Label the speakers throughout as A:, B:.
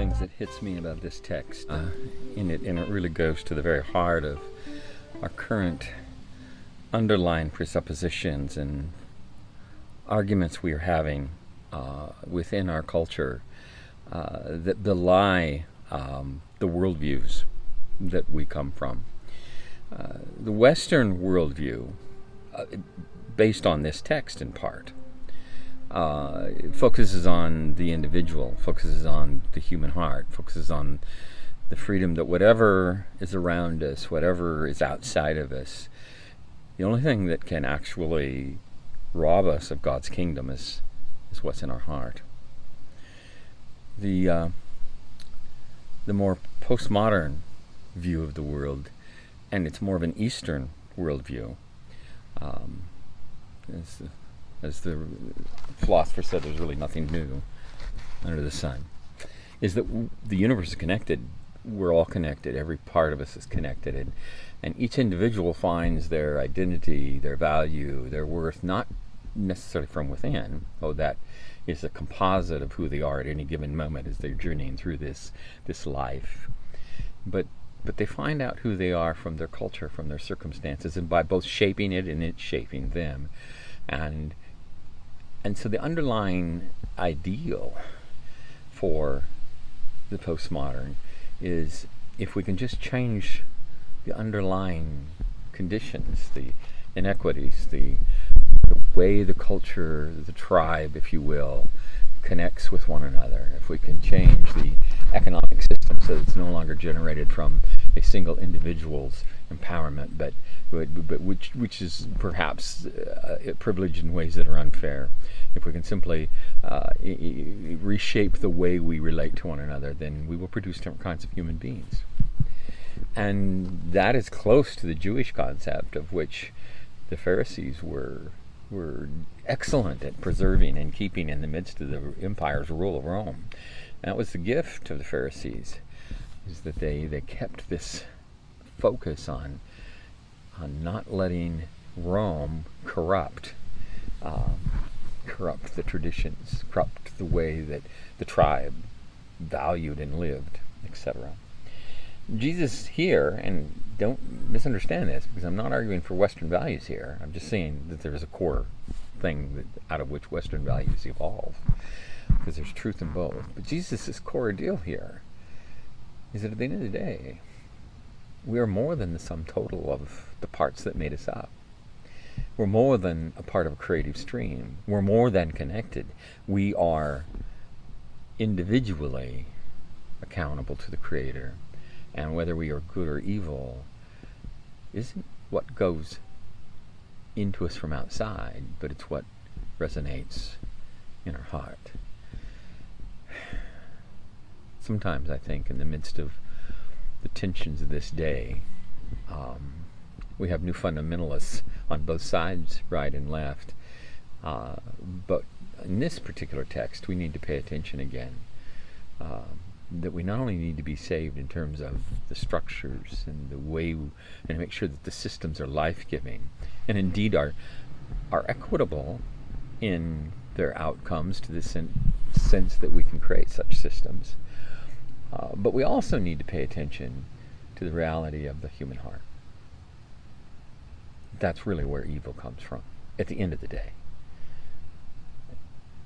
A: things that hits me about this text, and it really goes to the very heart of our current underlying presuppositions and arguments we are having within our culture that belie the worldviews that we come from. The Western worldview, based on this text in part, focuses on the individual, focuses on the human heart, focuses on the freedom that whatever is around us, whatever is outside of us, the only thing that can actually rob us of God's kingdom is what's in our heart. The more postmodern view of the world, and it's more of an Eastern worldview, as the philosopher said, there's really nothing new under the sun, is that the universe is connected. We're all connected. Every part of us is connected. And each individual finds their identity, their value, their worth, not necessarily from within, though that is a composite of who they are at any given moment as they're journeying through this life. But they find out who they are from their culture, from their circumstances, and by both shaping it and it shaping them. And so the underlying ideal for the postmodern is if we can just change the underlying conditions, the inequities, the way the culture, the tribe, if you will, connects with one another, if we can change the economic system so that it's no longer generated from a single individual's empowerment, but which is perhaps privileged in ways that are unfair. If we can simply reshape the way we relate to one another, then we will produce different kinds of human beings. And that is close to the Jewish concept, of which the Pharisees were excellent at preserving and keeping in the midst of the empire's rule of Rome. That was the gift of the Pharisees, is that they kept this focus on not letting Rome corrupt the traditions, corrupt the way that the tribe valued and lived, etc. Jesus here, and don't misunderstand this, because I'm not arguing for Western values here. I'm just saying that there's a core thing out of which Western values evolve, because there's truth in both. But Jesus' core deal here is that at the end of the day, we are more than the sum total of the parts that made us up. We're more than a part of a creative stream. We're more than connected. We are individually accountable to the Creator. And whether we are good or evil isn't what goes into us from outside, but it's what resonates in our heart. Sometimes I think in the midst of the tensions of this day, we have new fundamentalists on both sides, right and left. But in this particular text, we need to pay attention again. That we not only need to be saved in terms of the structures and the way, and make sure that the systems are life-giving, and indeed are equitable in their outcomes, to the sense that we can create such systems. But we also need to pay attention to the reality of the human heart. That's really where evil comes from, at the end of the day.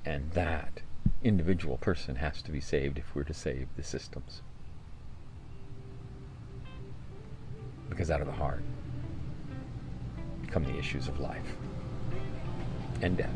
A: And that individual person has to be saved if we're to save the systems. Because out of the heart come the issues of life and death.